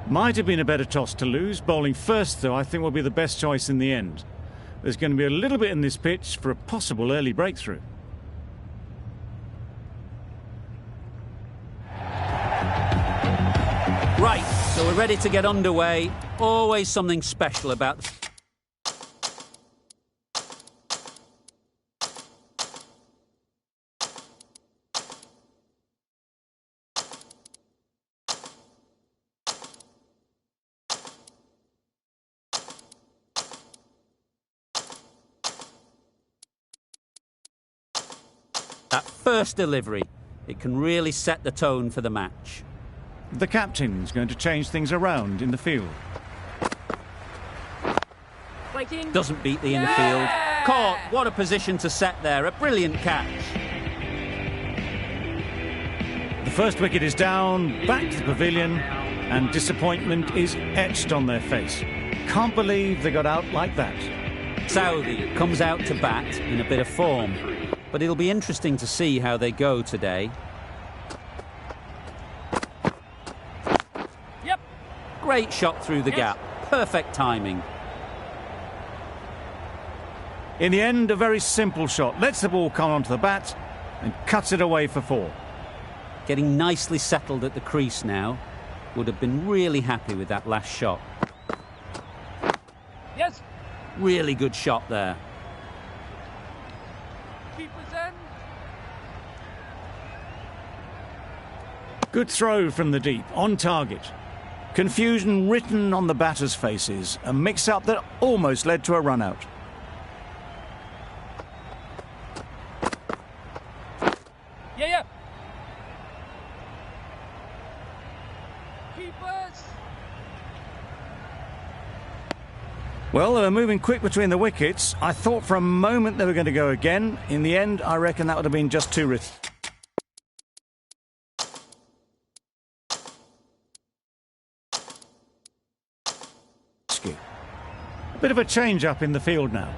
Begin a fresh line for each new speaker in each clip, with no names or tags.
Might have been a better toss to lose. Bowling first, though, I think will be the best choice in the end. There's going to be a little bit in this pitch for a possible early breakthrough.
Right, so we're ready to get underway. Always something special about that first delivery. It can really set the tone for the match.
The captain's going to change things around in the field.
Doesn't beat the infield. Caught. What a position to set there. A brilliant catch.
The first wicket is down, back to the pavilion, and disappointment is etched on their face. Can't believe they got out like that.
Southee comes out to bat in a bit of form, but it'll be interesting to see how they go today. Great shot through the gap. Perfect timing.
In the end, a very simple shot. Lets the ball come onto the bat and cuts it away for 4.
Getting nicely settled at the crease now. Would have been really happy with that last shot.
Yes.
Really good shot there.
Keeper's end.
Good throw from the deep, on target. Confusion written on the batters' faces. A mix-up that almost led to a run-out.
Yeah. Keepers.
Well, they were moving quick between the wickets. I thought for a moment they were going to go again. In the end, I reckon that would have been just too risky. A bit of a change-up in the field now.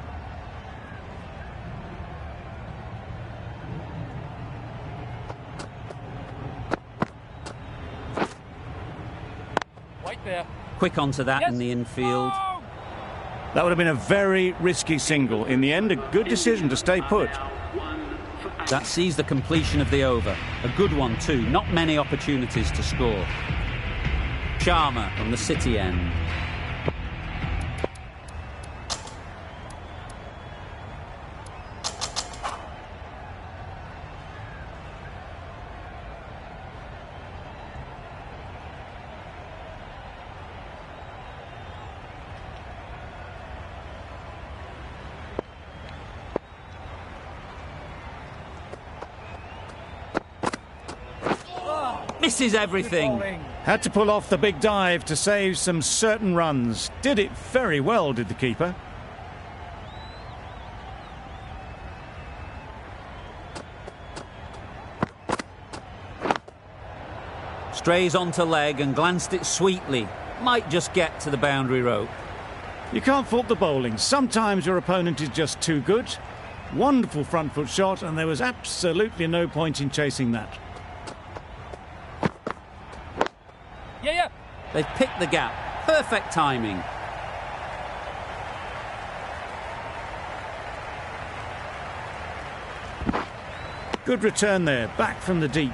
Right there.
Quick onto that in the infield.
Oh!
That would have been a very risky single. In the end, a good decision to stay put.
That sees the completion of the over. A good one too. Not many opportunities to score. Sharma from the City end. Misses everything.
Had to pull off the big dive to save some certain runs. Did it very well, did the keeper.
Strays onto leg and glanced it sweetly. Might just get to the boundary rope.
You can't fault the bowling. Sometimes your opponent is just too good. Wonderful front foot shot, and there was absolutely no point in chasing that.
Yeah.
They've picked the gap. Perfect timing.
Good return there, back from the deep.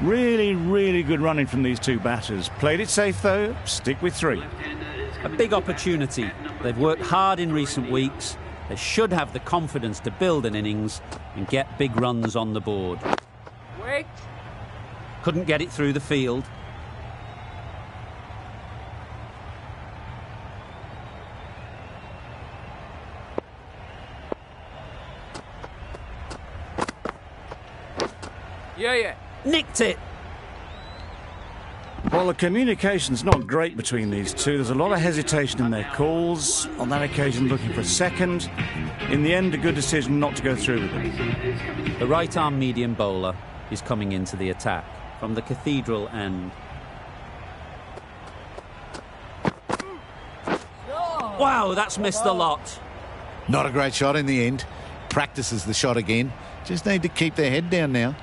Really, really good running from these two batters. Played it safe though, stick with 3.
A big opportunity. They've worked hard in recent weeks. They should have the confidence to build an innings and get big runs on the board.
Wait.
Couldn't get it through the field.
Yeah.
Nicked it.
Well, the communication's not great between these two. There's a lot of hesitation in their calls. On that occasion, looking for a second. In the end, a good decision not to go through with it.
The right-arm medium bowler is coming into the attack from the Cathedral end. Wow, that's missed a lot.
Not a great shot in the end. Practices the shot again. Just need to keep their head down now.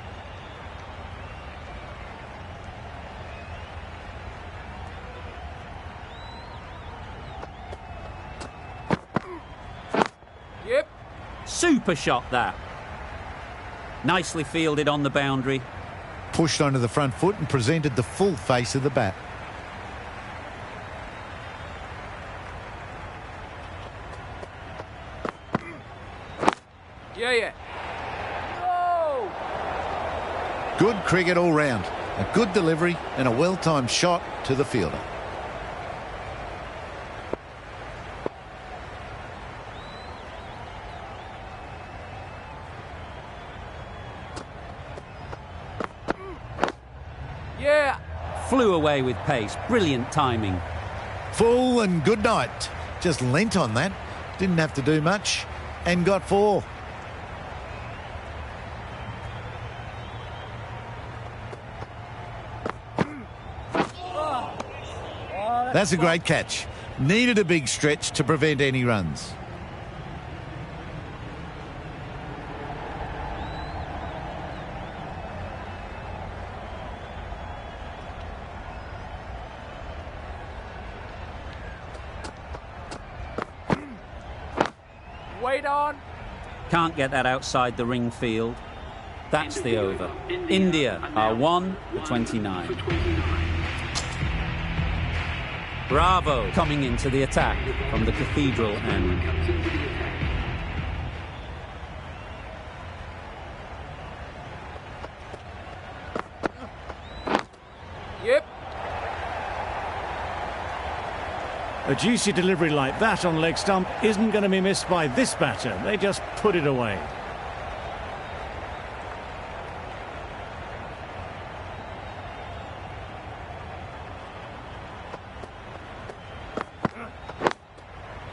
Super shot, that. Nicely fielded on the boundary.
Pushed onto the front foot and presented the full face of the bat.
Yeah, yeah. Oh!
Good cricket all round. A good delivery and a well-timed shot to the fielder.
Yeah!
Flew away with pace. Brilliant timing.
Full and good night. Just leant on that. Didn't have to do much and got 4. That's a great catch. Needed a big stretch to prevent any runs.
Wait on.
Can't get that outside the ring field. That's the over. India are 1 for 29. Bravo coming into the attack from the Cathedral end.
Yep.
A juicy delivery like that on leg stump isn't going to be missed by this batter. They just put it away.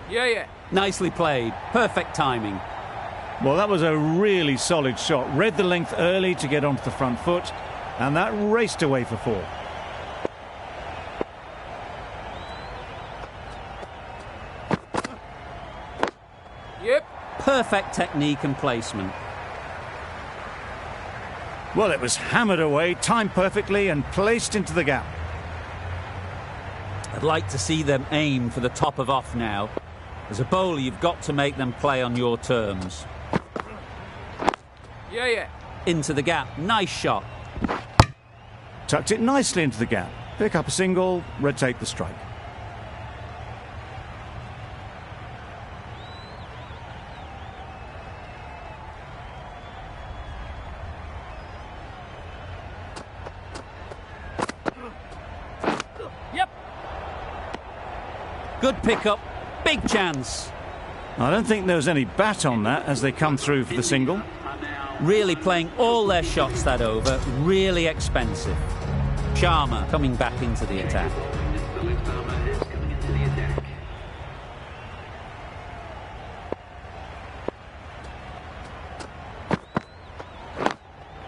Yeah, yeah.
Nicely played. Perfect timing.
Well, that was a really solid shot. Read the length early to get onto the front foot, and that raced away for 4.
Yep.
Perfect technique and placement.
Well, it was hammered away, timed perfectly, and placed into the gap.
I'd like to see them aim for the top of off now. As a bowler, you've got to make them play on your terms.
Yeah, yeah.
Into the gap. Nice shot.
Tucked it nicely into the gap. Pick up a single, rotate the strike.
Yep.
Good pickup. Big chance.
I don't think there was any bat on that as they come through for the single.
Really playing all their shots that over. Really expensive. Sharma coming back into the attack.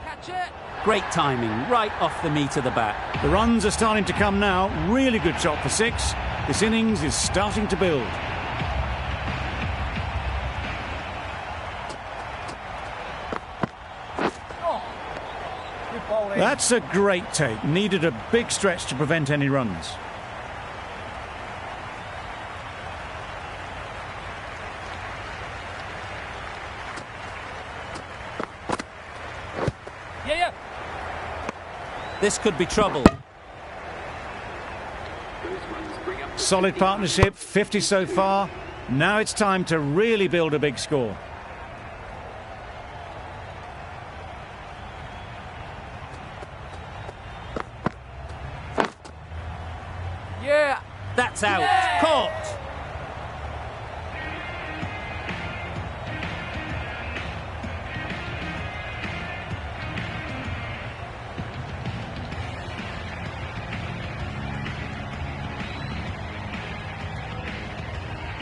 Catch it.
Great timing. Right off the meat of the bat.
The runs are starting to come now. Really good shot for 6. This innings is starting to build. That's a great take. Needed a big stretch to prevent any runs.
Yeah, yeah.
This could be trouble.
Solid partnership, 50 so far. Now it's time to really build a big score.
Yeah.
That's out.
Yeah.
Caught.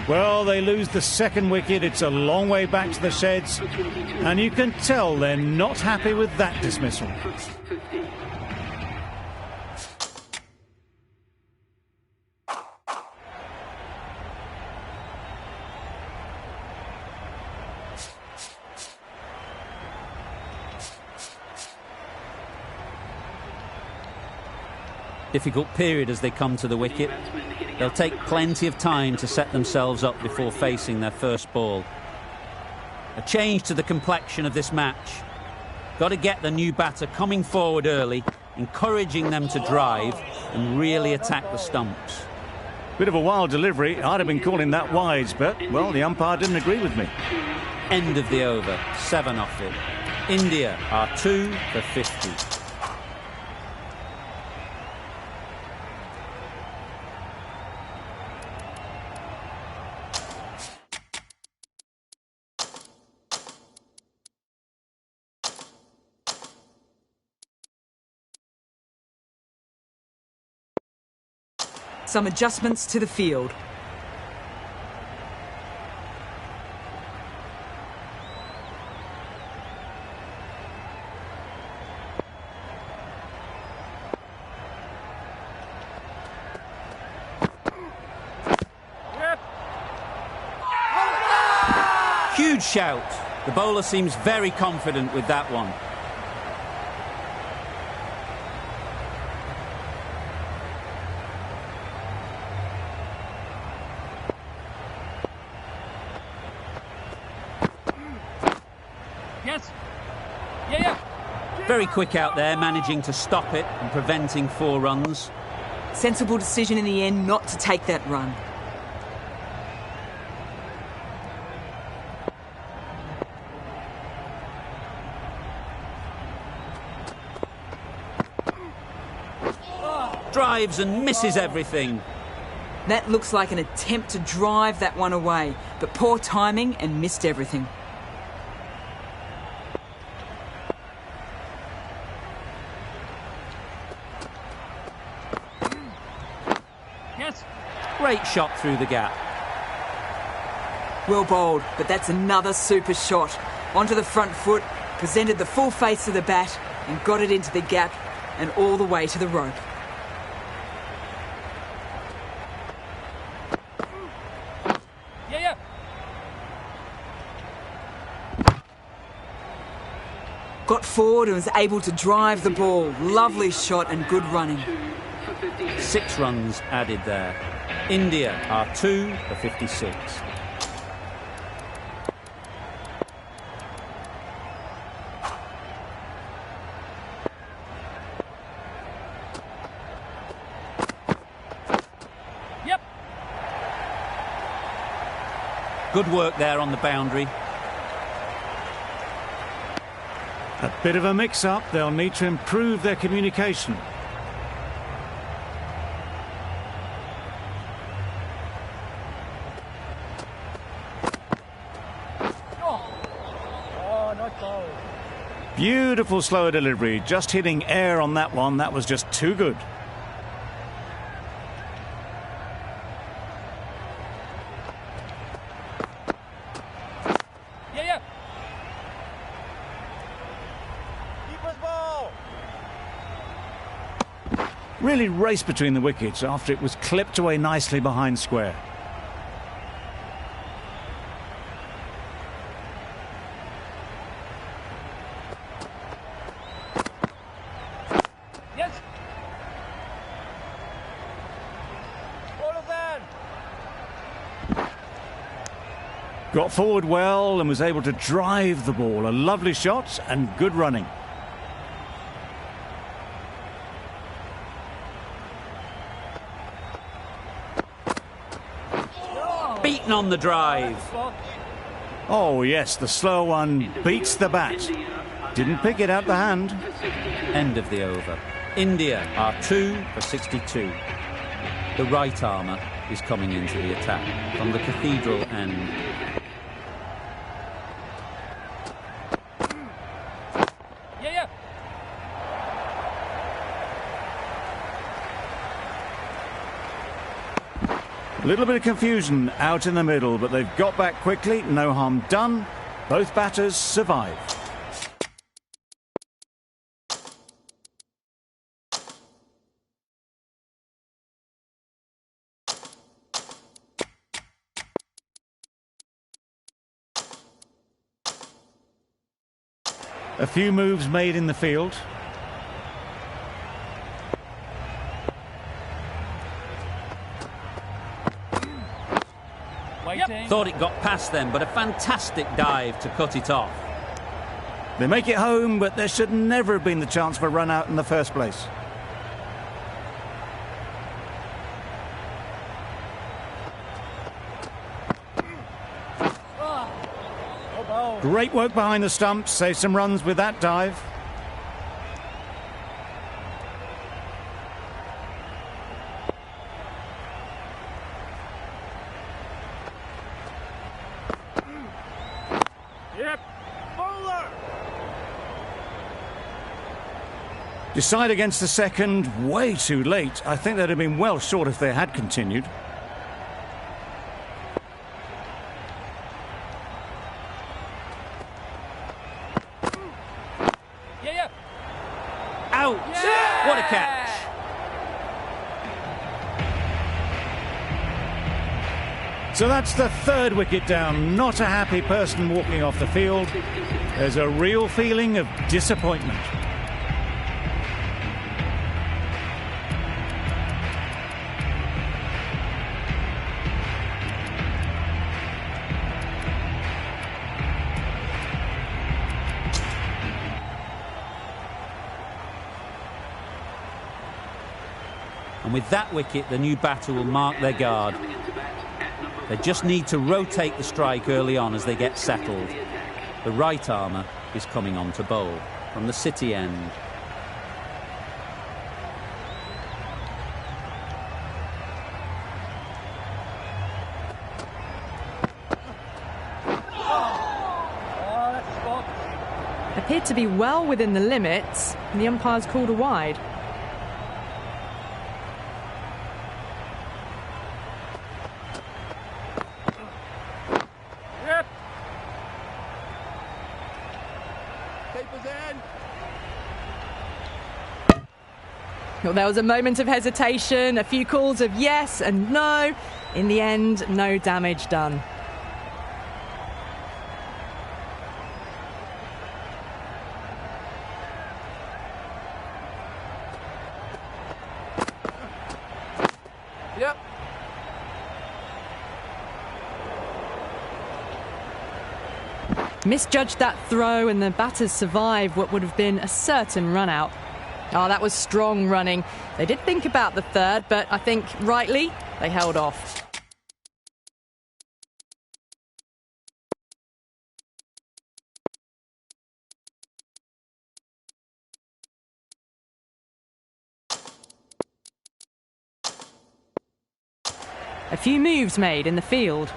Well, they lose the second wicket. It's a long way back to the sheds. And you can tell they're not happy with that dismissal.
Difficult period as they come to the wicket. They'll take plenty of time to set themselves up before facing their first ball. A change to the complexion of this match. Got to get the new batter coming forward early, encouraging them to drive and really attack the stumps.
Bit of a wild delivery. I'd have been calling that wides, but, well, the umpire didn't agree with me.
End of the over, 7 off it. India are 2 for 50.
Some adjustments to the field.
Huge shout. The bowler seems very confident with that one.
Yes. Yeah.
Very quick out there, managing to stop it and preventing 4 runs.
Sensible decision in the end not to take that run.
Drives and misses everything.
That looks like an attempt to drive that one away, but poor timing and missed everything.
Yes.
Great shot through the gap.
Well bowled, but that's another super shot. Onto the front foot, presented the full face of the bat and got it into the gap and all the way to the rope.
Yeah.
Got forward and was able to drive the ball. Lovely shot and good running.
6 runs added there. India are 2 for 56.
Yep.
Good work there on the boundary.
A bit of a mix-up. They'll need to improve their communication. Beautiful slow delivery. Just hitting air on that one. That was just too good.
Yeah.
Really raced between the wickets after it was clipped away nicely behind square.
Yes.
Got forward well and was able to drive the ball. A lovely shot and good running.
Beaten on the drive.
Oh yes, the slow one beats the bat. Didn't pick it out the hand.
End of the over. India are 2 for 62. The right armour is coming into the attack from the Cathedral end.
Yeah.
A little bit of confusion out in the middle, but they've got back quickly. No harm done. Both batters survive. A few moves made in the field.
yep.
Thought it got past them, but a fantastic dive to cut it off.
They make it home, but there should never have been the chance for a run out in the first place. Great work behind the stumps, saved some runs with that dive.
Yep. Bowler.
Decide against the second, way too late. I think they'd have been well short if they had continued.
Yeah.
Out!
Yeah!
What a catch!
So that's the third wicket down. Not a happy person walking off the field. There's a real feeling of disappointment.
And with that wicket, the new batter will mark their guard. They just need to rotate the strike early on as they get settled. The right armour is coming on to bowl from the City end.
Appeared to be well within the limits, and the umpire's called a wide. Well, there was a moment of hesitation, a few calls of yes and no. In the end, no damage done.
Yep.
Misjudged that throw, and the batters survived what would have been a certain run out. Oh, that was strong running. They did think about the third, but I think rightly they held off. A few moves made in the field.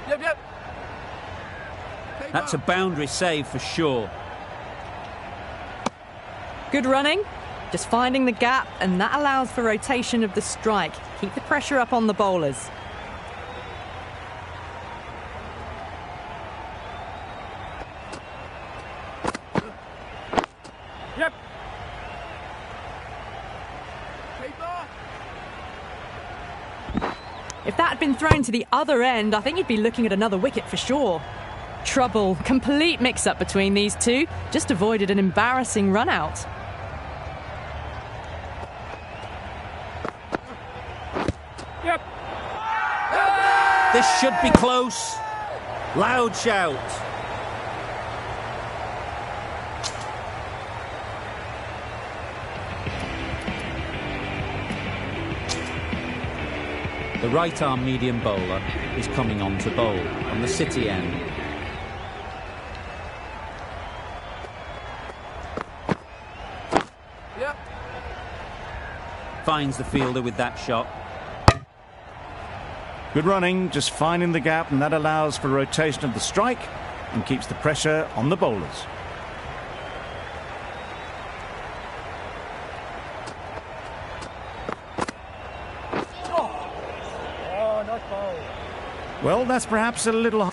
Yep.
That's a boundary save for sure.
Good running, just finding the gap, and that allows for rotation of the strike. Keep the pressure up on the bowlers.
Yep.
If that had been thrown to the other end, I think you'd be looking at another wicket for sure. Trouble, complete mix-up between these two. Just avoided an embarrassing run-out.
Yep.
This should be close. Loud shout. The right-arm medium bowler is coming on to bowl on the City end.
Yep.
Finds the fielder with that shot.
Good running, just finding the gap, and that allows for rotation of the strike and keeps the pressure on the bowlers. Well, that's perhaps a little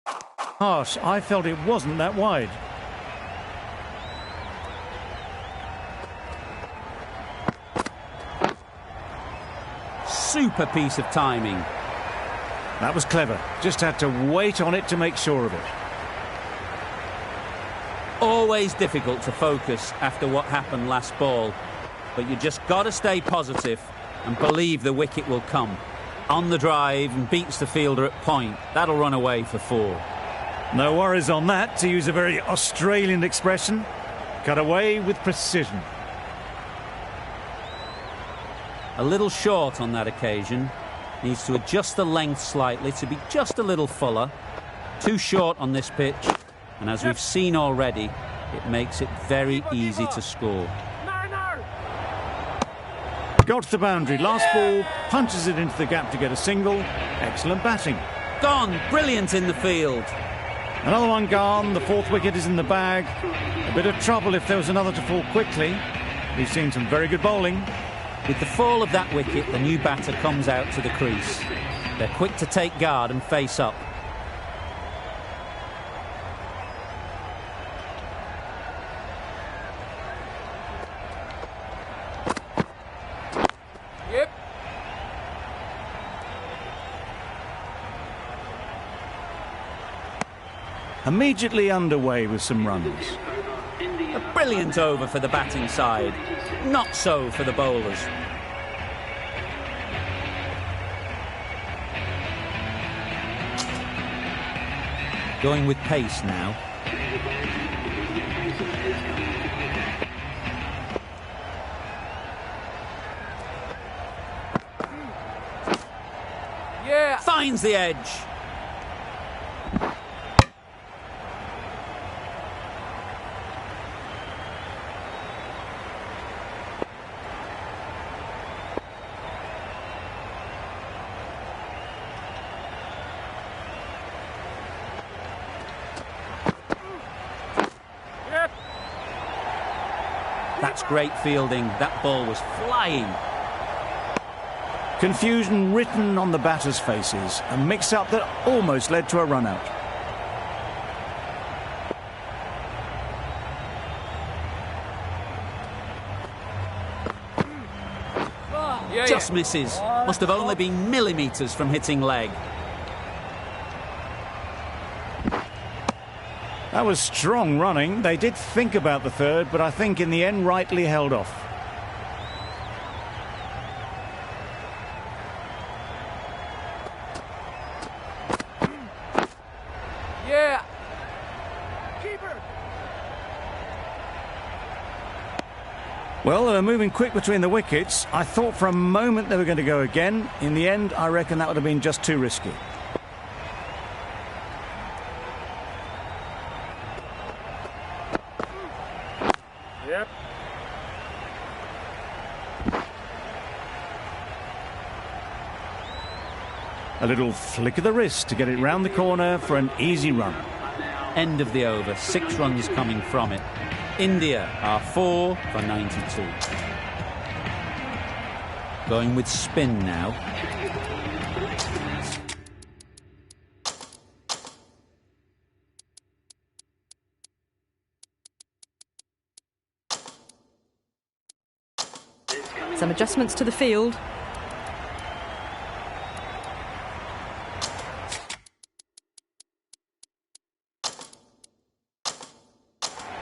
harsh. I felt it wasn't that wide.
Super piece of timing.
That was clever. Just had to wait on it to make sure of it.
Always difficult to focus after what happened last ball, but you just got to stay positive and believe the wicket will come. On the drive and beats the fielder at point. That'll run away for 4.
No worries on that, to use a very Australian expression. Cut away with precision.
A little short on that occasion. Needs to adjust the length slightly to be just a little fuller. Too short on this pitch, and as we've seen already, it makes it very easy to score.
Got to the boundary. Last ball, punches it into the gap to get a single. Excellent batting.
Gone, brilliant in the field.
Another one gone. The 4th wicket is in the bag. A bit of trouble if there was another to fall quickly. We've seen some very good bowling.
With the fall of that wicket, the new batter comes out to the crease. They're quick to take guard and face up.
Yep.
Immediately underway with some runs.
A brilliant over for the batting side. Not so for the bowlers. Going with pace now.
Yeah.
Finds the edge.
Yep.
That's great fielding. That ball was flying.
Confusion written on the batters' faces. A mix-up that almost led to a run-out.
Yeah,
Just misses. Must have only been millimetres from hitting leg.
That was strong running. They did think about the 3rd, but I think in the end rightly held off.
Yeah. Keeper.
Well, they were moving quick between the wickets. I thought for a moment they were going to go again. In the end, I reckon that would have been just too risky.
Yep.
A little flick of the wrist to get it round the corner for an easy run.
End of the over. 6 runs coming from it. India are 4 for 92. Going with spin now.
Some adjustments to the field.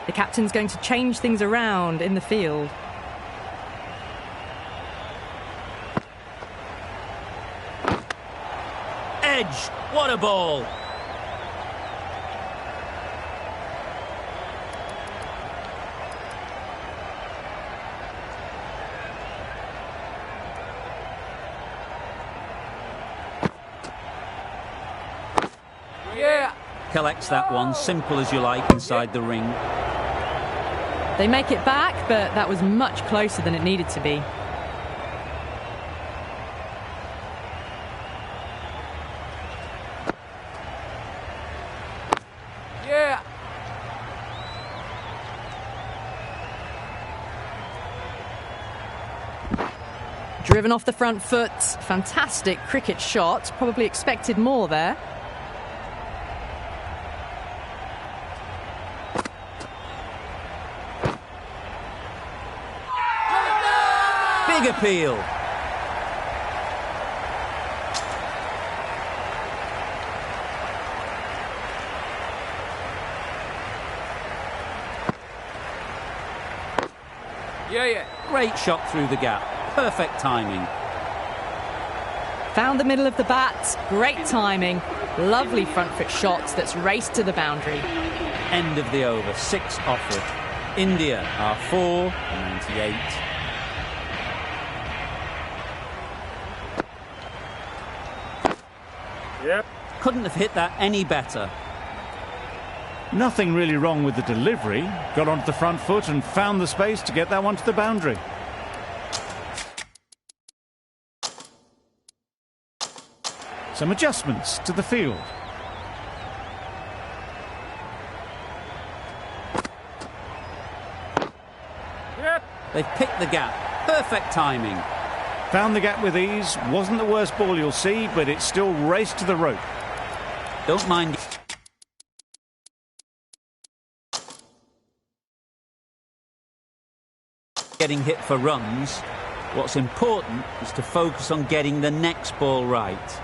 The captain's going to change things around in the field.
Edge! What a ball!
Yeah.
Collects that one, simple as you like, inside the ring.
They make it back, but that was much closer than it needed to be.
Yeah.
Driven off the front foot. Fantastic cricket shot. Probably expected more there.
Big appeal.
Yeah.
Great shot through the gap. Perfect timing.
Found the middle of the bat. Great timing. Lovely front foot shot that's raced to the boundary.
End of the over. 6 offered. India are 4.98.
Yep.
Couldn't have hit that any better.
Nothing really wrong with the delivery. Got onto the front foot and found the space to get that one to the boundary. Some adjustments to the field.
Yep.
They've picked the gap. Perfect timing.
Found the gap with ease. Wasn't the worst ball you'll see, but it still raced to the rope.
Don't mind getting hit for runs. What's important is to focus on getting the next ball right.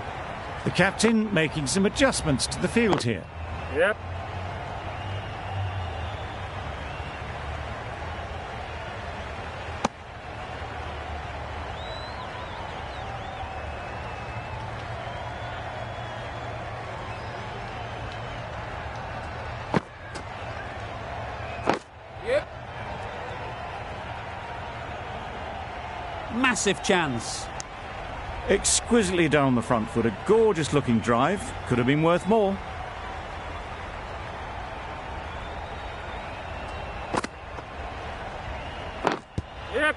The captain making some adjustments to the field here.
Yep. Yep.
Massive chance.
Exquisitely down the front foot. A gorgeous looking drive. Could have been worth more.
Yep.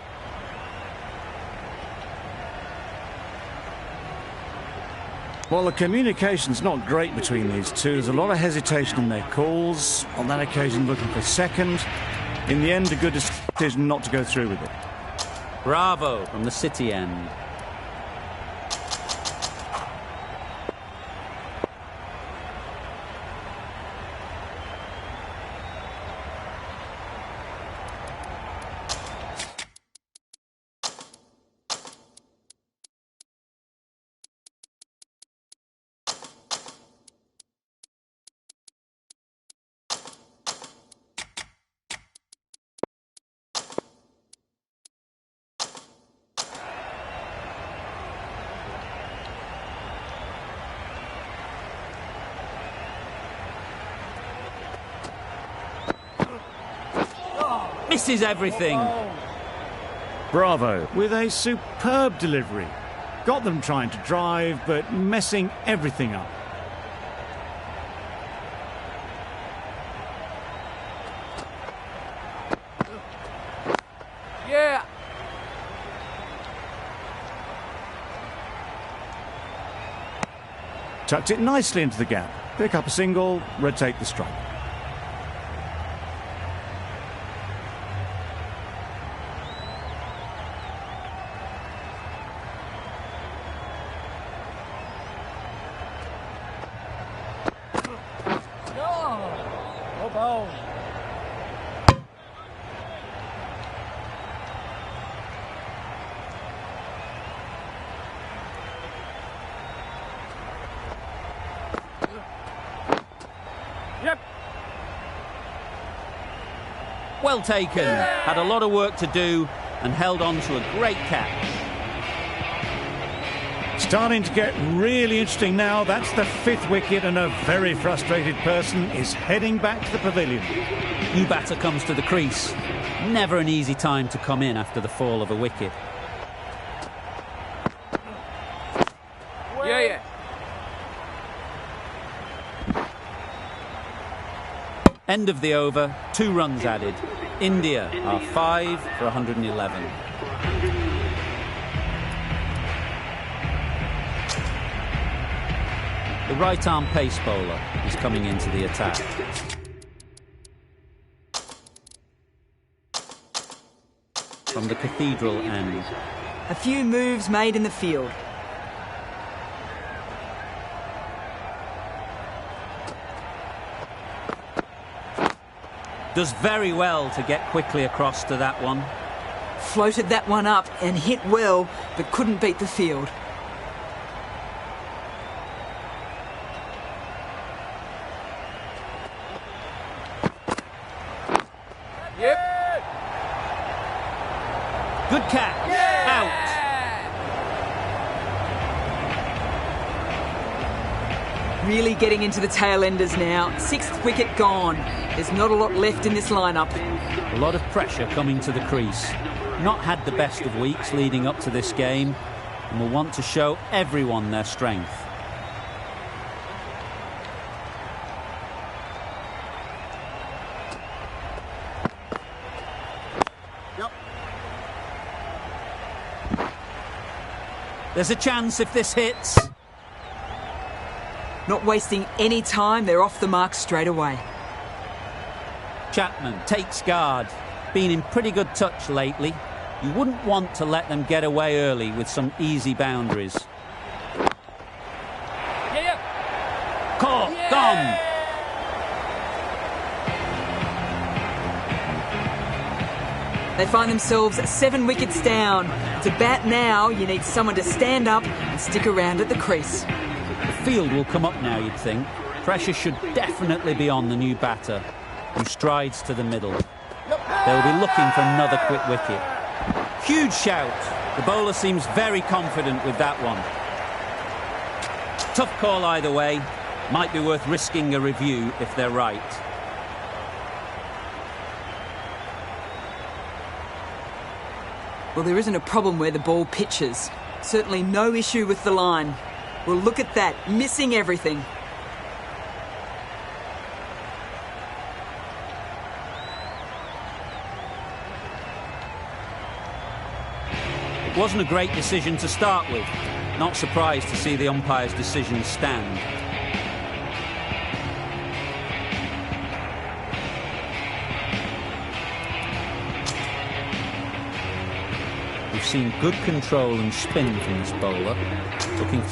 Well, the communication's not great between these two. There's a lot of hesitation in their calls. On that occasion, looking for second. In the end, a good decision not to go through with it.
Bravo from the City end. Misses everything.
Bravo with a superb delivery. Got them trying to drive, but messing everything up.
Yeah.
Tucked it nicely into the gap. Pick up a single, rotate the strike.
No ball. Yep.
Well taken. Had a lot of work to do and held on to a great catch.
Starting to get really interesting now. That's the 5th wicket, and a very frustrated person is heading back to the pavilion.
New batter comes to the crease. Never an easy time to come in after the fall of a wicket.
Yeah.
End of the over, 2 runs added. India are 5 for 111. The right-arm pace bowler is coming into the attack. From the Cathedral end.
A few moves made in the field.
Does very well to get quickly across to that one.
Floated that one up and hit well, but couldn't beat the field.
Yep.
Good catch. Out.
Really getting into the tail enders now. 6th wicket gone. There's not a lot left in this lineup.
A lot of pressure coming to the crease. Not had the best of weeks leading up to this game and will want to show everyone their strength. There's a chance if this hits.
Not wasting any time, they're off the mark straight away.
Chapman takes guard. Been in pretty good touch lately. You wouldn't want to let them get away early with some easy boundaries. Caught. Gone.
They find themselves 7 wickets down. To bat now, you need someone to stand up and stick around at the crease.
The field will come up now, you'd think. Pressure should definitely be on the new batter, who strides to the middle. They'll be looking for another quick wicket. Huge shout. The bowler seems very confident with that one. Tough call either way. Might be worth risking a review if they're right.
Well, there isn't a problem where the ball pitches. Certainly no issue with the line. Well, look at that, missing everything.
It wasn't a great decision to start with. Not surprised to see the umpire's decision stand. We've seen good control and spin from this bowler. Looking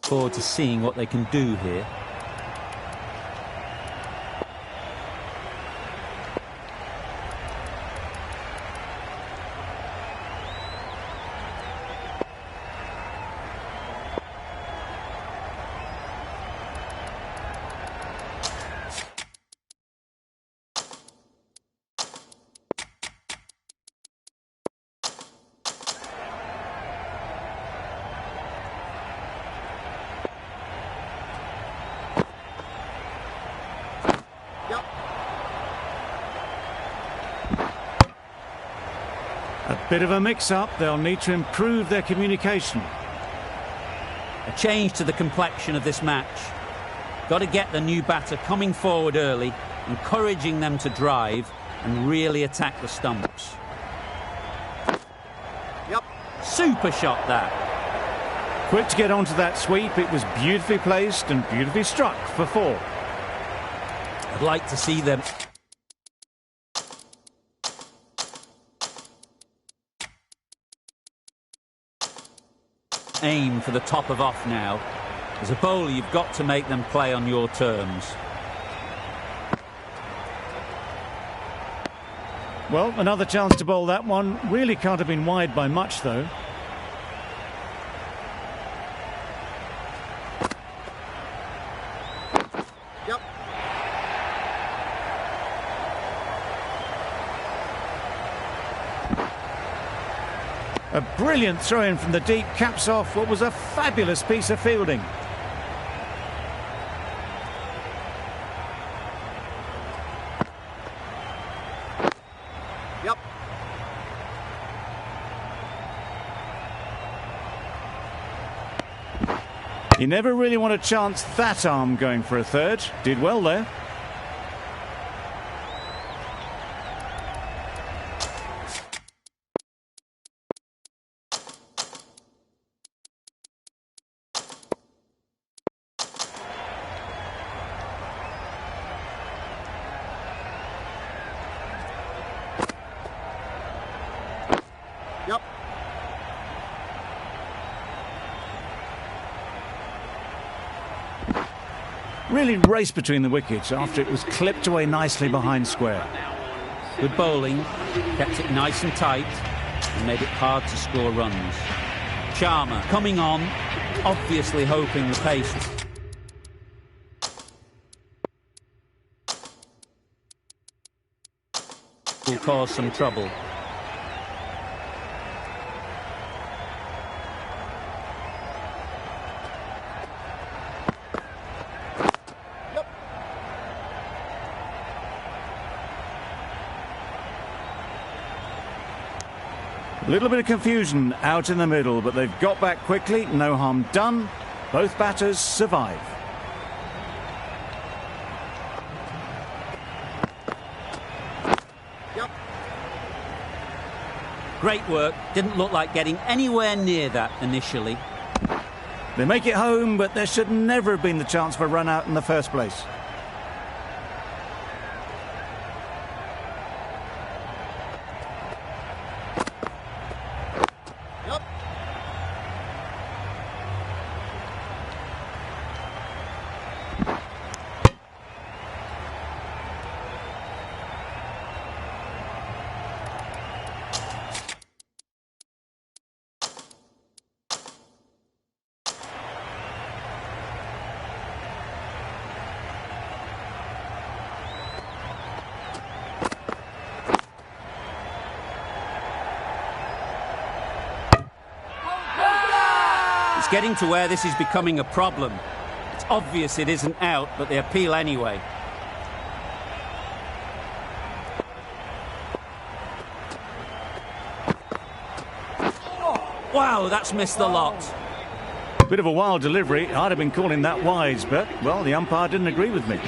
forward to seeing what they can do here.
Bit of a mix-up. They'll need to improve their communication.
A change to the complexion of this match. Got to get the new batter coming forward early, encouraging them to drive and really attack the stumps. Super shot that.
Quick to get onto that sweep. It was beautifully placed and beautifully struck for 4.
I'd like to see them aim for the top of off now. As a bowler, you've got to make them play on your terms.
Well, another chance to bowl that one. Really can't have been wide by much, though. A brilliant throw-in from the deep caps off what was a fabulous piece of fielding. You never really want to chance that arm going for a third. Did well there. Really raced between the wickets after it was clipped away nicely behind square.
Good bowling, kept it nice and tight and made it hard to score runs. Sharma coming on, obviously hoping the pace. will cause some trouble.
A little bit of confusion out in the middle, but they've got back quickly. No harm done. Both batters survive.
Great work. Didn't look like getting anywhere near that initially.
They make it home, but there should never have been the chance for a run out in the first place.
It's getting to where this is becoming a problem. It's obvious it isn't out, but they appeal anyway. Wow, that's missed the lot.
Bit of a wild delivery. I'd have been calling that wise, but, well, the umpire didn't agree with me.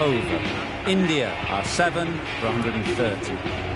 Over. India are 7 for 130.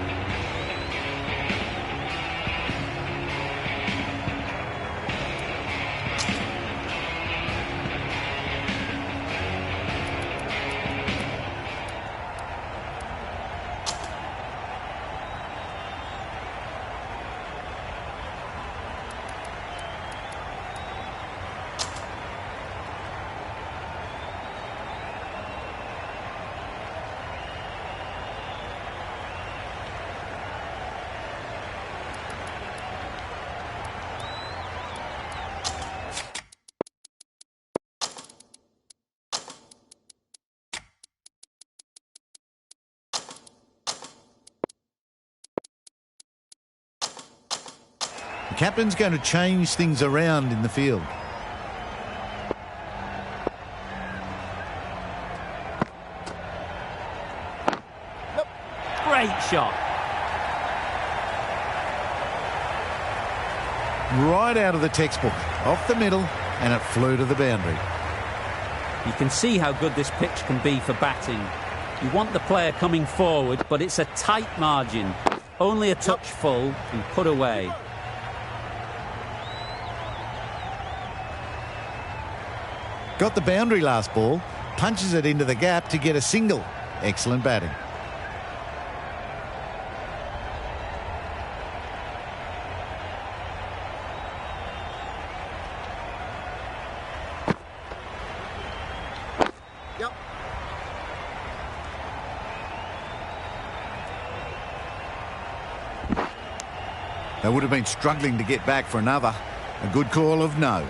The captain's going to change things around in the field.
Great shot.
Right out of the textbook, off the middle, and it flew to the boundary.
You can see how good this pitch can be for batting. You want the player coming forward, but it's a tight margin. Only a touch full and put away.
Got the boundary last ball, punches it into the gap to get a single. Excellent batting. They would have been struggling to get back for another. A good call of no.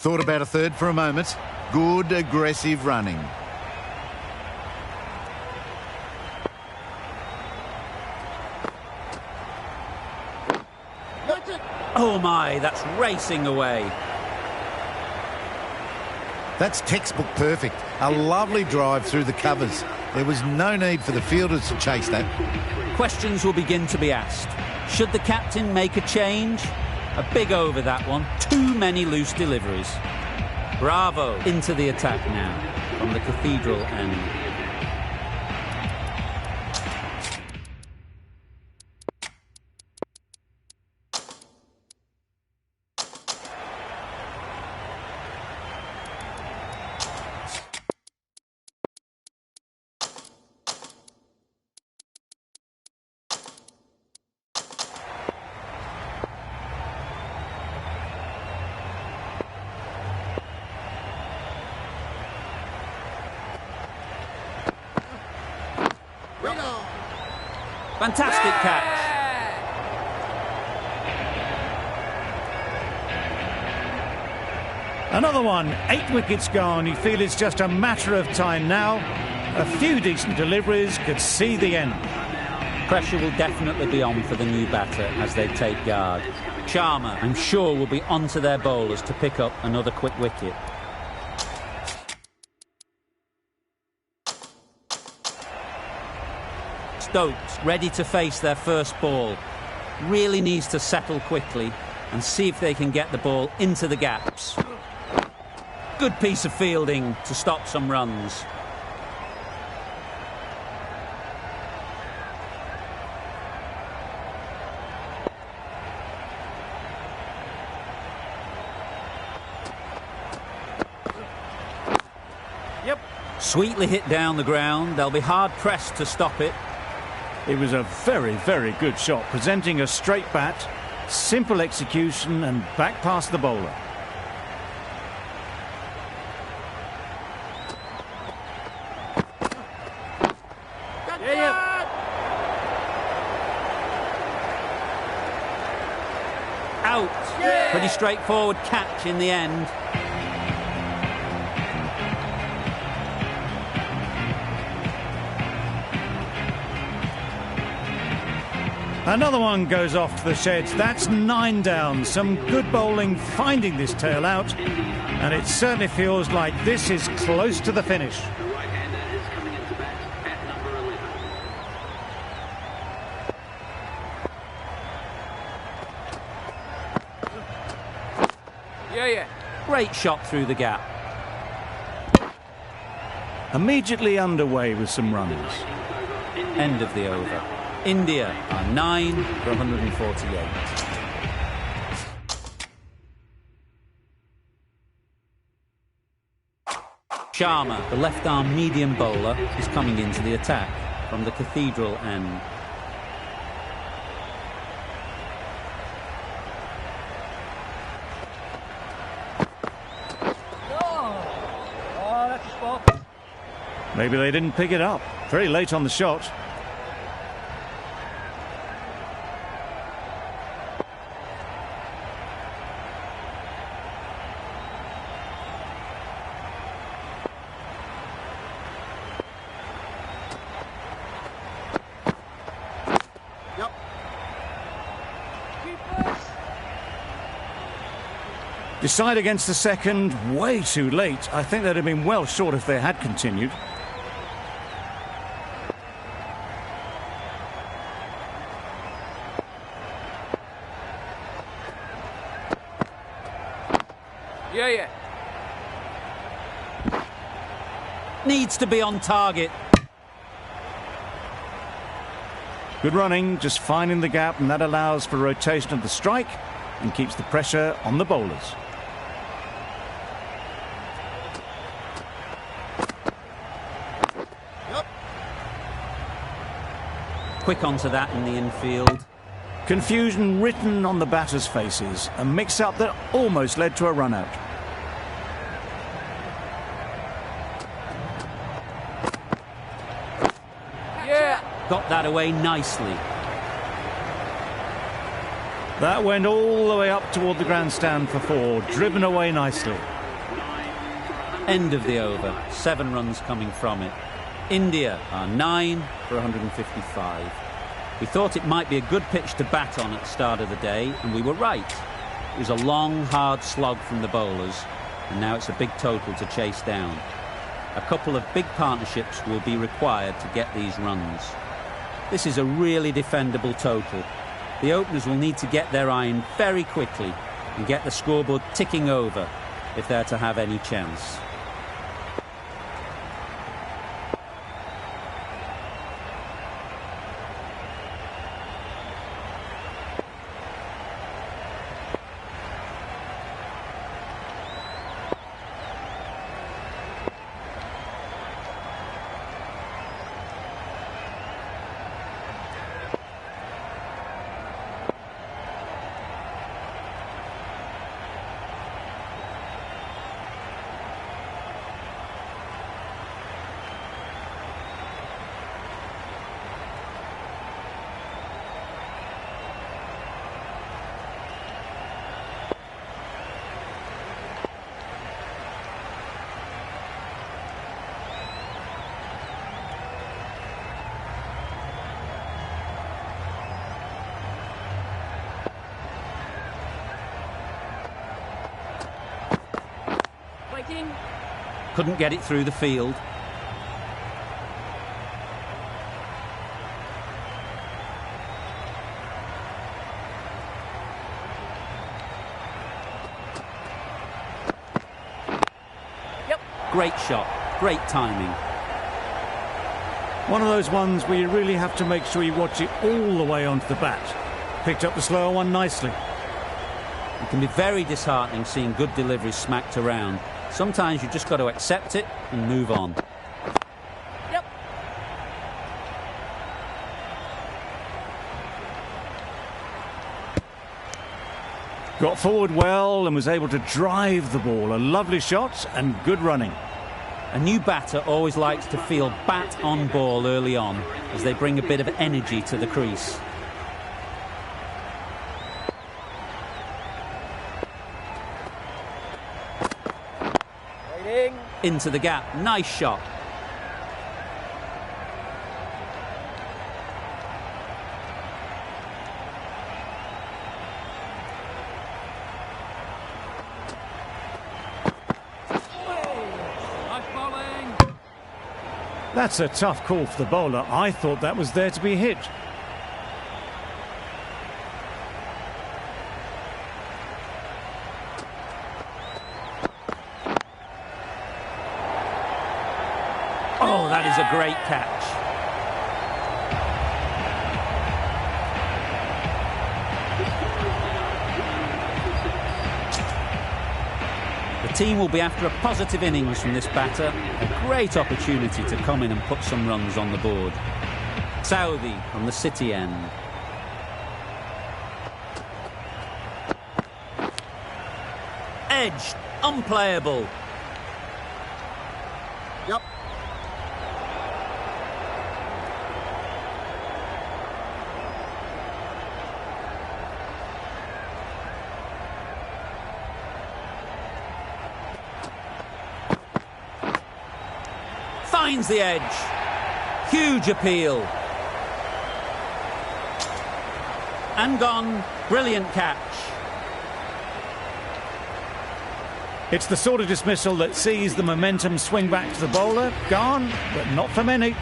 Thought about a third for a moment. Good aggressive running.
Oh my, that's racing away.
That's textbook perfect. A lovely drive through the covers. There was no need for the fielders to chase that.
Questions will begin to be asked. Should the captain make a change? A big over that one. Too many loose deliveries. Bravo. Into the attack now from the Cathedral end. Fantastic catch.
Another one, 8 wickets gone. You feel it's just a matter of time now. A few decent deliveries could see the end.
Pressure will definitely be on for the new batter as they take guard. Sharma, I'm sure, will be onto their bowlers to pick up another quick wicket. Stokes, ready to face their first ball, really needs to settle quickly and see if they can get the ball into the gaps. Good piece of fielding to stop some runs.
Yep.
Sweetly hit down the ground. They'll be hard-pressed to stop it.
It was a very, very good shot, presenting a straight bat, simple execution and back past the bowler.
Out.
Yeah.
Pretty straightforward catch in the end.
Another one goes off to the sheds. That's 9 down. Some good bowling finding this tail out. And it certainly feels like this is close to the finish.
Yeah.
Great shot through the gap.
Immediately underway with some runs.
End of the over. India are 9 for 148. Sharma, the left-arm medium bowler, is coming into the attack from the Cathedral end.
Oh, that's a spot.
Maybe they didn't pick it up. Very late on the shot. Decide against the second, way too late. I think they'd have been well short if they had continued.
Yeah.
Needs to be on target.
Good running, just finding the gap, and that allows for rotation of the strike and keeps the pressure on the bowlers.
Quick onto that in the infield.
Confusion written on the batters' faces. A mix-up that almost led to a run-out.
Yeah.
Got that away nicely.
That went all the way up toward the grandstand for 4, driven away nicely.
End of the over. 7 runs coming from it. India are 9 for 155. We thought it might be a good pitch to bat on at the start of the day, and we were right. It was a long, hard slog from the bowlers, and now it's a big total to chase down. A couple of big partnerships will be required to get these runs. This is a really defendable total. The openers will need to get their iron very quickly and get the scoreboard ticking over if they're to have any chance.
Checking.
Couldn't get it through the field.
Yep.
Great shot, great timing.
One of those ones where you really have to make sure you watch it all the way onto the bat. Picked up the slower one nicely.
It can be very disheartening seeing good deliveries smacked around. Sometimes you've just got to accept it and move on.
Yep.
Got forward well and was able to drive the ball. A lovely shot and good running.
A new batter always likes to feel bat on ball early on as they bring a bit of energy to the crease.
Waiting.
Into the gap, nice shot.
Nice bowling.
That's a tough call for the bowler. I thought that was there to be hit.
Oh, that is a great catch. The team will be after a positive innings from this batter. A great opportunity to come in and put some runs on the board. Southey on the City end. Edged, unplayable.
Yep.
Finds the edge. Huge appeal. And gone. Brilliant catch.
It's the sort of dismissal that sees the momentum swing back to the bowler. Gone, but not for many.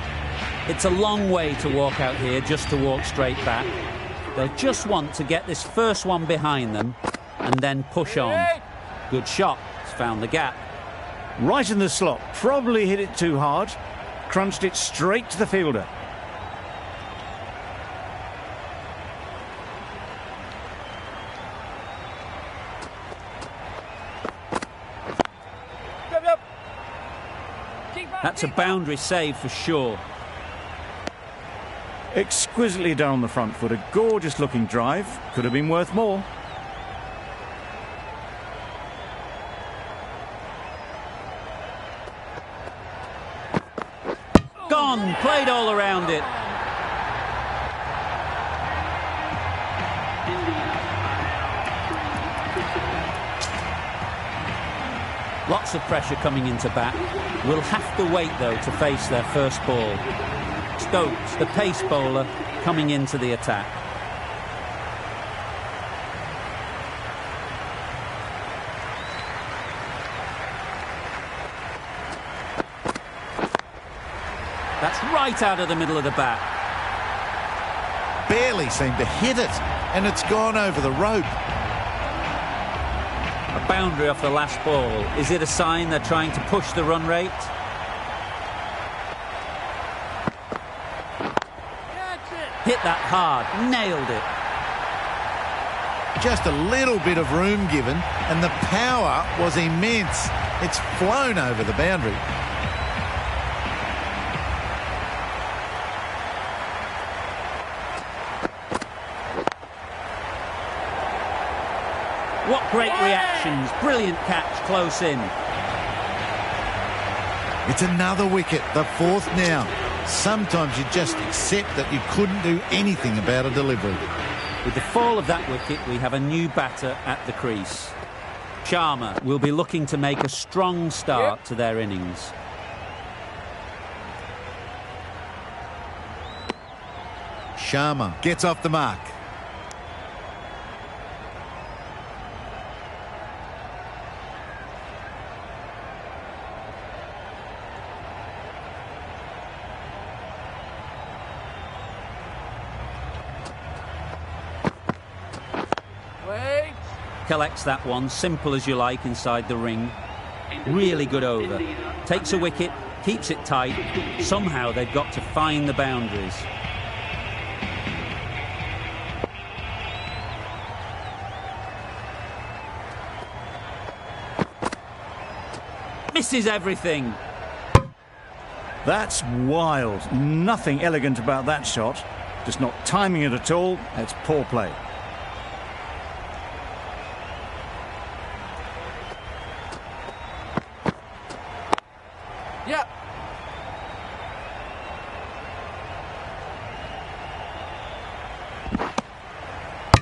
It's a long way to walk out here just to walk straight back. They'll just want to get this first one behind them and then push on. Good shot. It's found the gap.
Right in the slot. Probably hit it too hard. Crunched it straight to the fielder.
Yep. Keep back,
That's a
keep back.
boundary save for sure.
Exquisitely done on the front foot. A gorgeous looking drive. Could have been worth more.
Gone. Played all around it. Lots of pressure coming into bat. Will have to wait, though, to face their first ball. Stokes, the pace bowler, coming into the attack. That's right out of the middle of the bat.
Barely seemed to hit it, and it's gone over the rope.
A boundary off the last ball. Is it a sign they're trying to push the run rate?
That's it.
Hit that hard. Nailed it.
Just a little bit of room given, and the power was immense. It's flown over the boundary.
What great reactions. Brilliant catch close in.
It's another wicket, the fourth now. Sometimes you just accept that you couldn't do anything about a delivery.
With the fall of that wicket, we have a new batter at the crease. Sharma will be looking to make a strong start to their innings.
Sharma gets off the mark.
Wait.
Collects that one, simple as you like, inside the ring. Really good over. Takes a wicket, keeps it tight. Somehow they've got to find the boundaries. Misses everything.
That's wild. Nothing elegant about that shot. Just not timing it at all. It's poor play.
Yep.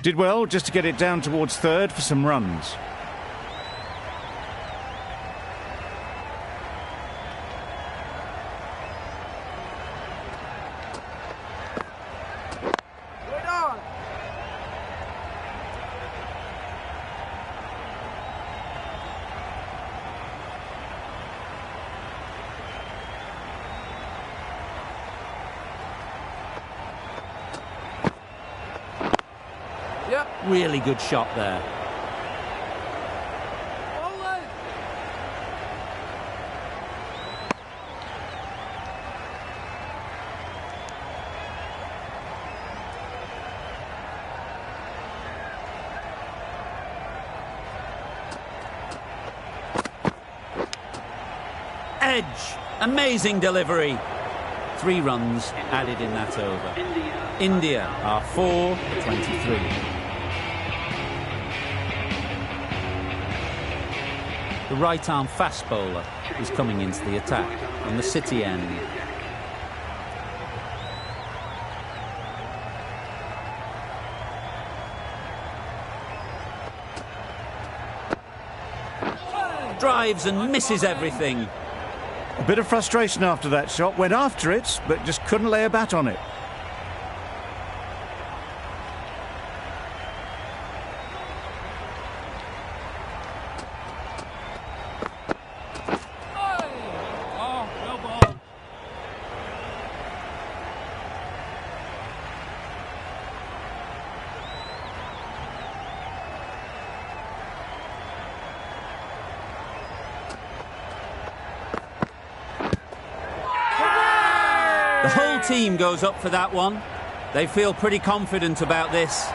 Did well just to get it down towards third for some runs.
Wait on. Yep.
Really good shot there.
Bowling.
Edge. Amazing delivery. 3 runs added in that over. India are 4 for 23. The right-arm fast bowler is coming into the attack on the City end. Drives and misses everything.
A bit of frustration after that shot. Went after it, but just couldn't lay a bat on it.
Oh, no ball.
The whole team goes up for that one. They feel pretty confident about this.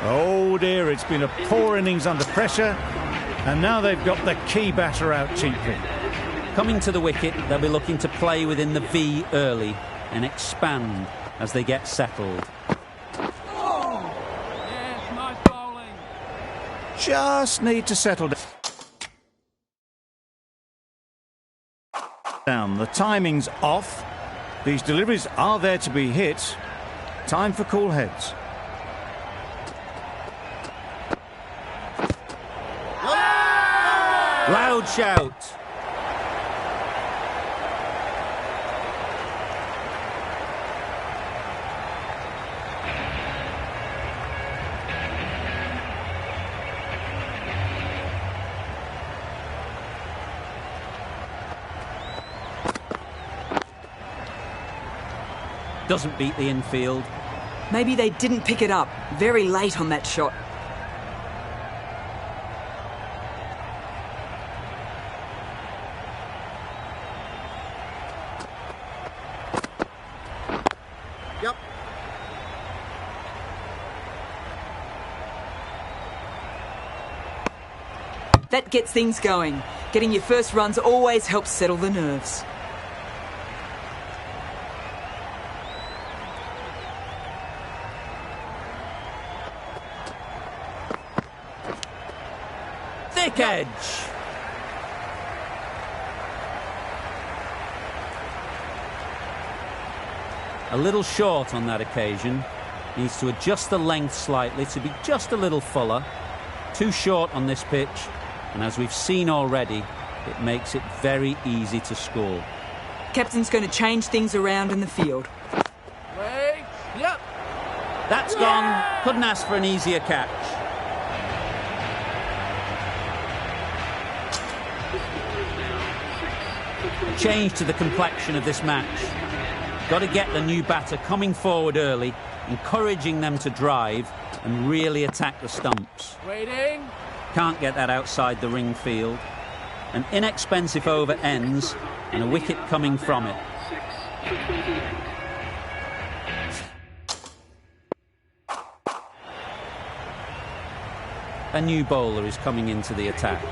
Oh dear, it's been a poor innings under pressure, and now they've got the key batter out cheaply.
Coming to the wicket, they'll be looking to play within the V early and expand as they get settled.
Yes, nice bowling.
Just need to settle down. The timing's off. These deliveries are there to be hit. Time for cool heads.
Loud shout. Doesn't beat the infield.
Maybe they didn't pick it up very late on that shot.
Yep.
That gets things going. Getting your first runs always helps settle the nerves.
Thick edge. A little short on that occasion. Needs to adjust the length slightly to be just a little fuller. Too short on this pitch, and as we've seen already, it makes it very easy to score.
Captain's going to change things around in the field.
Wait. Yep.
That's gone. Couldn't ask for an easier catch. A change to the complexion of this match. Got to get the new batter coming forward early encouraging them to drive and really attack the stumps.
Waiting.
Can't get that outside the ring field. An inexpensive over ends and a wicket coming from it. A new bowler is coming into the attack.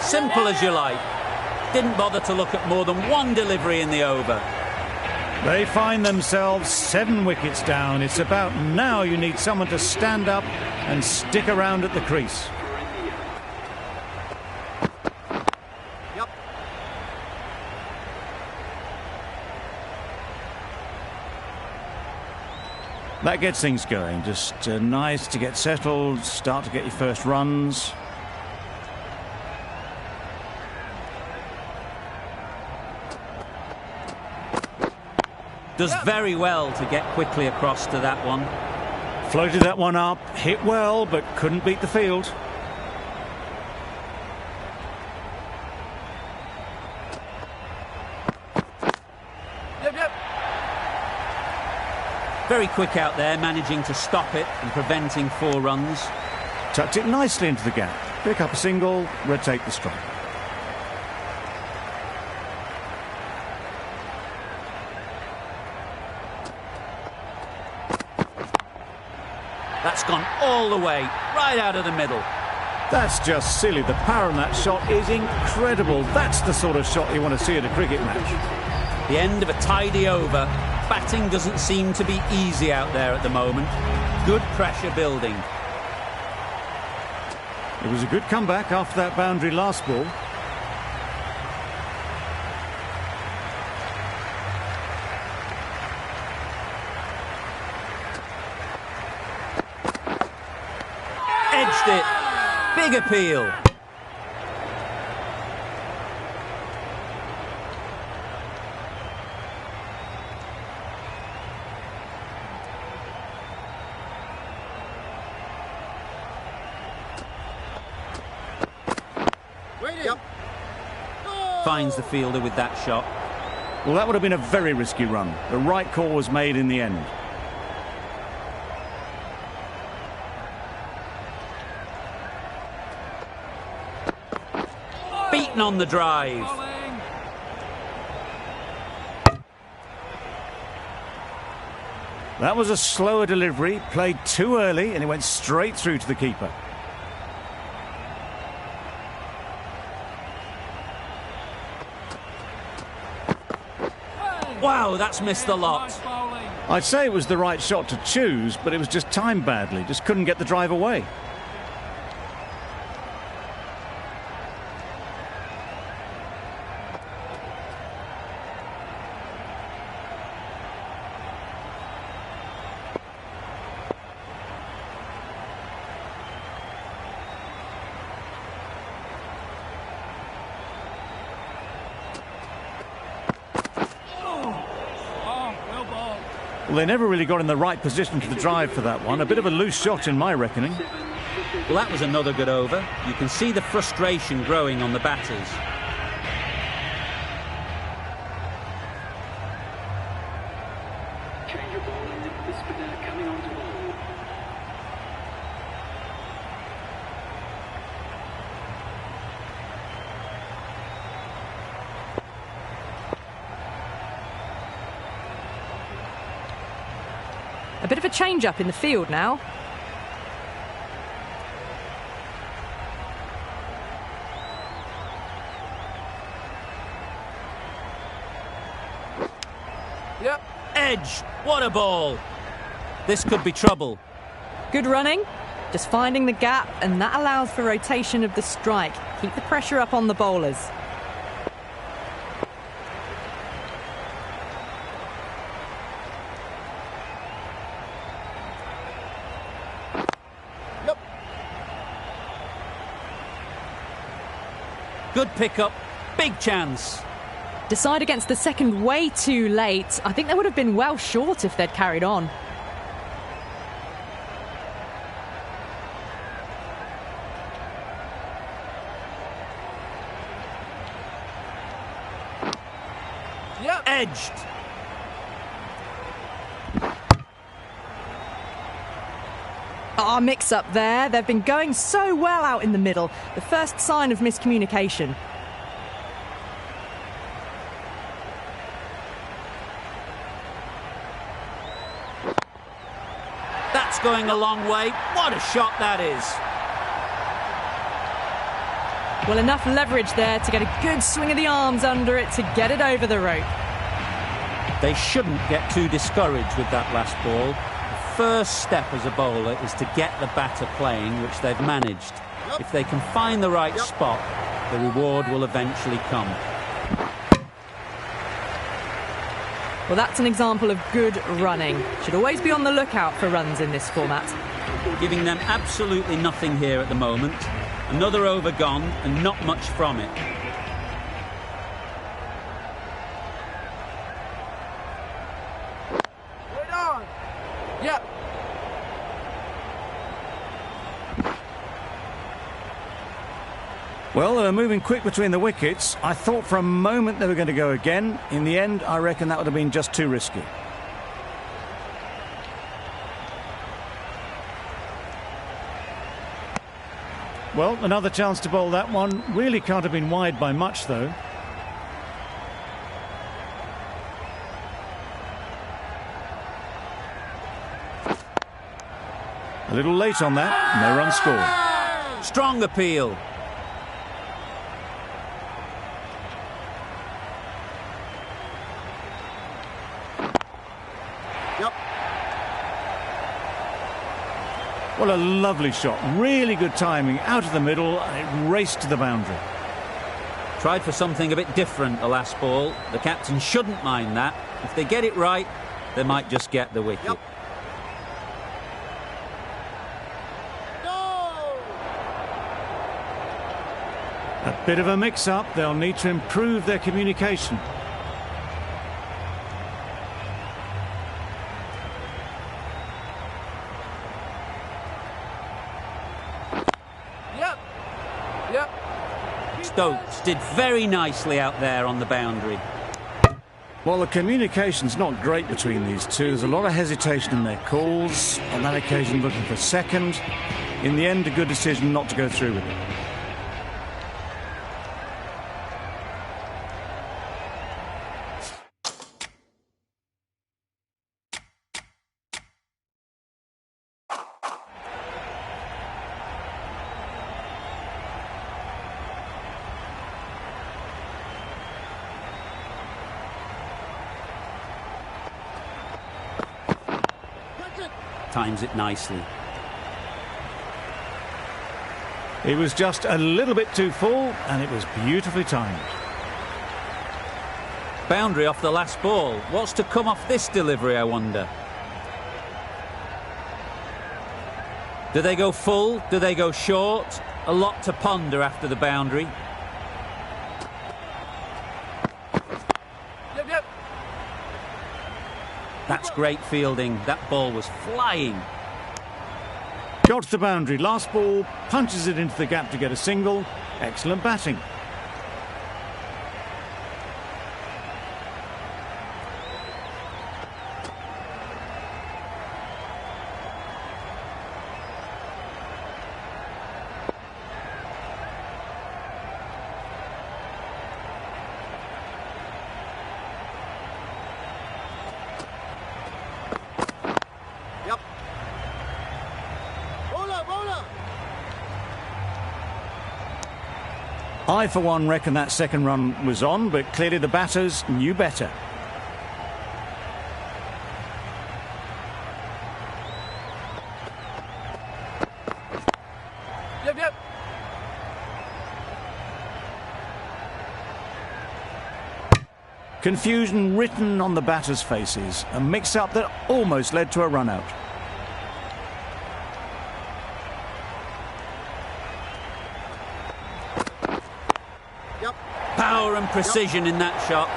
Simple as you like. Didn't bother to look at more than one delivery in the over.
They find themselves 7 wickets down. It's about now you need someone to stand up and stick around at the crease.
Yep.
That gets things going. Just nice to get settled, start to get your first runs.
Does very well to get quickly across to that one.
Floated that one up, hit well, but couldn't beat the field.
Yep.
Very quick out there, managing to stop it and preventing 4 runs.
Tucked it nicely into the gap. Pick up a single, rotate the strike.
That's gone all the way, right out of the middle.
That's just silly. The power in that shot is incredible. That's the sort of shot you want to see at a cricket match.
The end of a tidy over. Batting doesn't seem to be easy out there at the moment. Good pressure building.
It was a good comeback after that boundary last ball.
Edged it. Big appeal.
Yep.
Finds the fielder with that shot.
Well, that would have been a very risky run. The right call was made in the end.
Beaten on the drive.
Bowling.
That was a slower delivery, played too early, and it went straight through to the keeper.
Wow, that's missed the lot.
Nice bowling.
I'd say it was the right shot to choose, but it was just timed badly. Just couldn't get the drive away.
Oh, well bowled.
Well, they never really got in the right position for the drive for that one. A bit of a loose shot in my reckoning.
Well, that was another good over. You can see the frustration growing on the batters.
A bit of a change-up in the field now.
Yep.
Edge. What a ball. This could be trouble.
Good running, just finding the gap, and that allows for rotation of the strike. Keep the pressure up on the bowlers.
Yep.
Good pickup. Big chance.
Decide against the second way too late. I think they would have been well short if they'd carried on.
Edged.
Ah, mix up there. They've been going so well out in the middle. The first sign of miscommunication.
That's going a long way. What a shot that is.
Well, enough leverage there to get a good swing of the arms under it to get it over the rope.
They shouldn't get too discouraged with that last ball. The first step as a bowler is to get the batter playing, which they've managed. If they can find the right spot, the reward will eventually come.
Well, that's an example of good running. Should always be on the lookout for runs in this format.
Giving them absolutely nothing here at the moment. Another over gone and not much from it.
Wait on. Yep.
Well, they were moving quick between the wickets. I thought for a moment they were going to go again. In the end, I reckon that would have been just too risky. Well, another chance to bowl that one. Really can't have been wide by much, though. A little late on that. No run scored.
Strong appeal.
What a lovely shot. Really good timing. Out of the middle, and it raced to the boundary.
Tried for something a bit different the last ball. The captain shouldn't mind that. If they get it right, they might just get the wicket.
Yep.
A bit of a mix-up. They'll need to improve their communication.
Yep. Yep.
Stokes did very nicely out there on the boundary.
Well, the communication's not great between these two. There's a lot of hesitation in their calls. On that occasion, looking for second. In the end, a good decision not to go through with it.
Times it nicely.
It was just a little bit too full, and it was beautifully timed.
Boundary off the last ball. What's to come off this delivery, I wonder? Do they go full? Do they go short? A lot to ponder after the boundary.
Yep, yep.
That's great fielding. That ball was flying.
Got to the boundary. Last ball, punches it into the gap to get a single. Excellent batting.
Yep. Bowler, bowler.
I, for one, reckon that second run was on, but clearly the batters knew better.
Yep, yep.
Confusion written on the batters' faces. A mix-up that almost led to a run-out.
Yep.
Power and precision in that shot.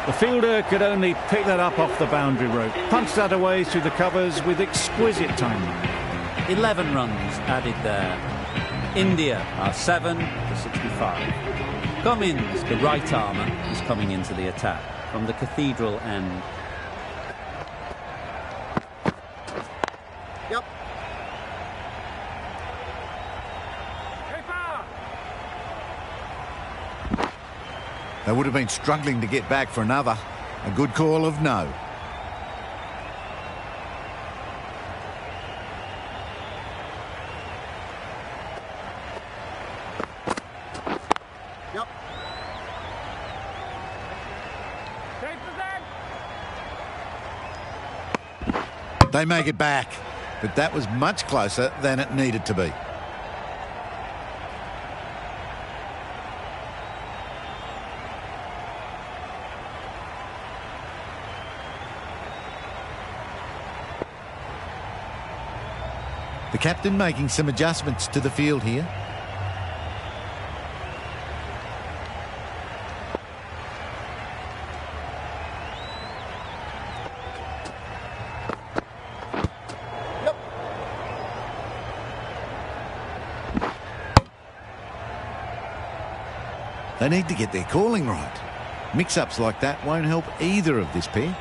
The fielder could only pick that up off the boundary rope. Punched that away through the covers with exquisite timing.
11 runs added there. India are 7 to 65. Cummins, the right armour, is coming into the attack. from the Cathedral end.
Yep.
They would have been struggling to get back for another. A good call of no.
Yep.
They make it back, but that was much closer than it needed to be. The captain making some adjustments to the field here.
Yep.
They need to get their calling right. Mix-ups like that won't help either of this pair.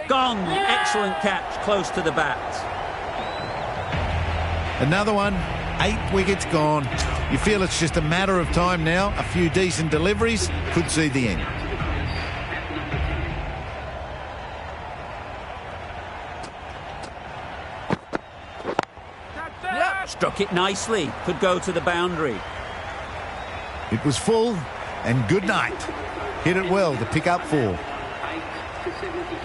Gone! Excellent catch, close to the bat.
Another one, 8 wickets gone. You feel it's just a matter of time now. A few decent deliveries could see the end.
Yep.
Struck it nicely, could go to the boundary.
It was full, and good night. Hit it well to pick up 4.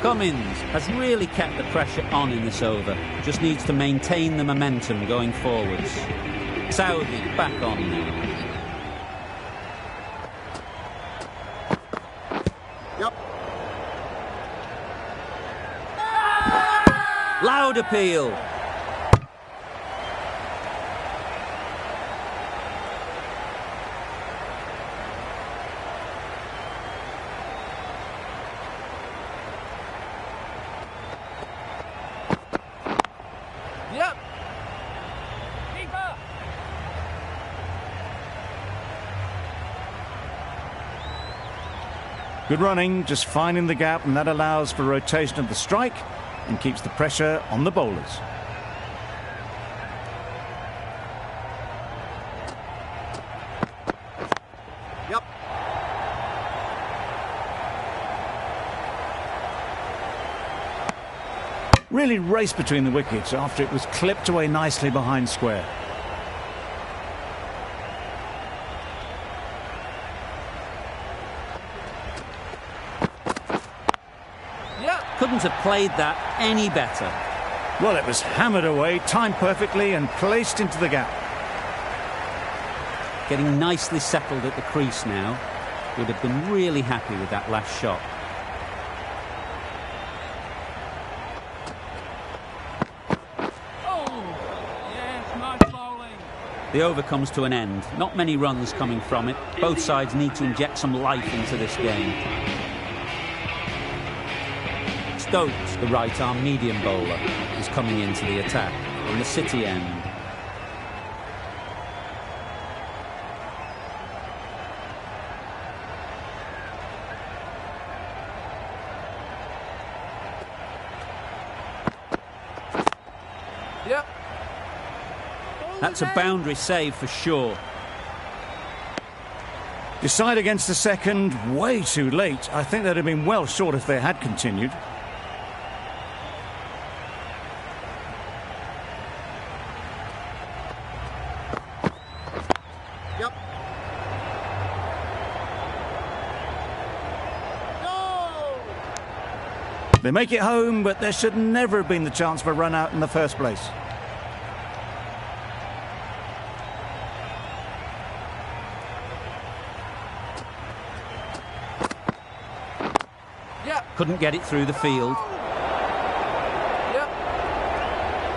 Cummins has really kept the pressure on in this over. Just needs to maintain the momentum going forwards. Saudi back on now.
Yep.
Loud appeal.
Yep.
Good running, just finding the gap, and that allows for rotation of the strike and keeps the pressure on the bowlers.
Yep.
Really raced between the wickets after it was clipped away nicely behind square.
Yep.
Couldn't have played that any better.
Well, it was hammered away, timed perfectly and placed into the gap.
Getting nicely settled at the crease now. Would have been really happy with that last shot. The over comes to an end. Not many runs coming from it. Both sides need to inject some life into this game. Stokes, the right-arm medium bowler, is coming into the attack on the City end.
Yep.
That's a boundary save for sure.
Decide against the second, way too late. I think they'd have been well short if they had continued.
Yep. No!
They make it home, but there should never have been the chance for a run out in the first place.
Yep.
Couldn't get it through the field.
Yep.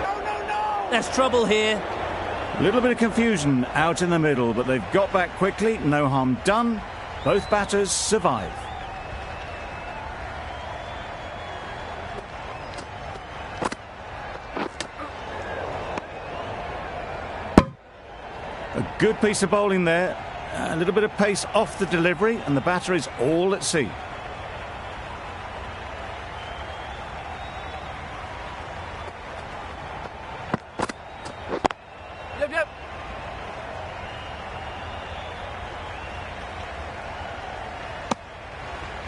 No, no, no!
There's trouble here.
A little bit of confusion out in the middle, but they've got back quickly. No harm done. Both batters survive. Good piece of bowling there. A little bit of pace off the delivery, and the batter is all at sea.
Yep, yep.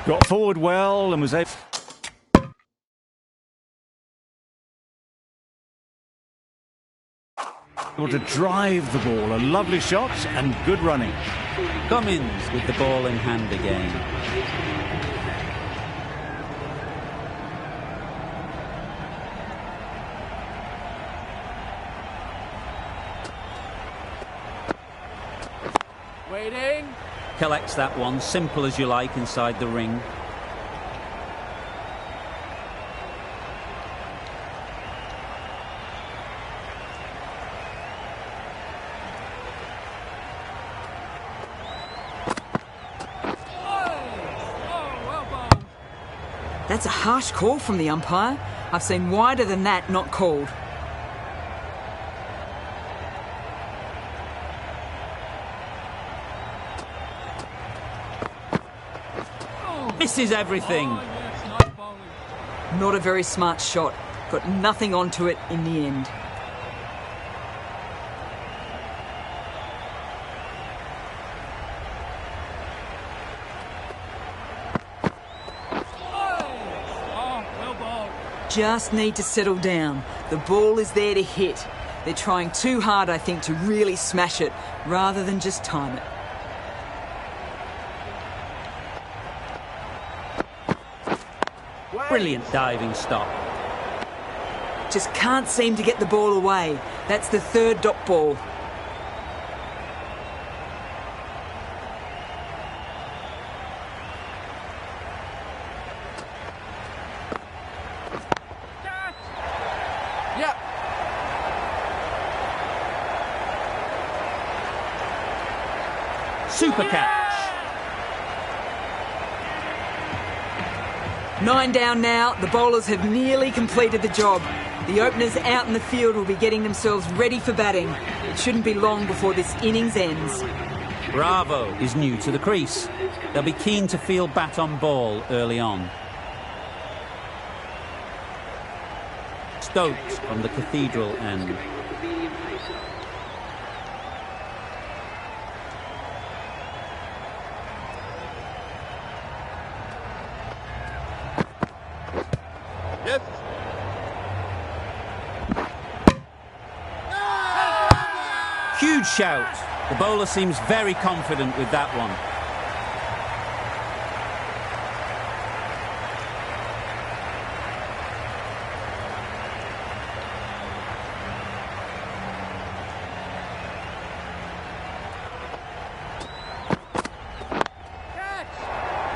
Got forward well and was able to drive the ball. A lovely shot and good running.
Cummins with the ball in hand again.
Waiting.
Collects that one, simple as you like, inside the ring.
That's a harsh call from the umpire. I've seen wider than that not called.
Misses everything.
Not a very smart shot. Got nothing onto it in the end. Just need to settle down. The ball is there to hit. They're trying too hard, I think, to really smash it, rather than just time it.
Brilliant diving stop.
Just can't seem to get the ball away. That's the third dot ball.
Yep.
Super catch.
9 down now. The bowlers have nearly completed the job. The openers out in the field will be getting themselves ready for batting. It shouldn't be long before this innings ends.
Bravo is new to the crease. They'll be keen to field bat on ball early on. Stokes from the Cathedral end.
Yes.
Huge shout. The bowler seems very confident with that one.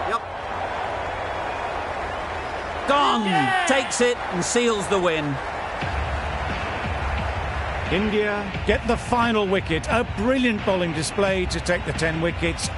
Yep.
Gone! Takes it and seals the win.
India get the final wicket. A brilliant bowling display to take the 10 wickets.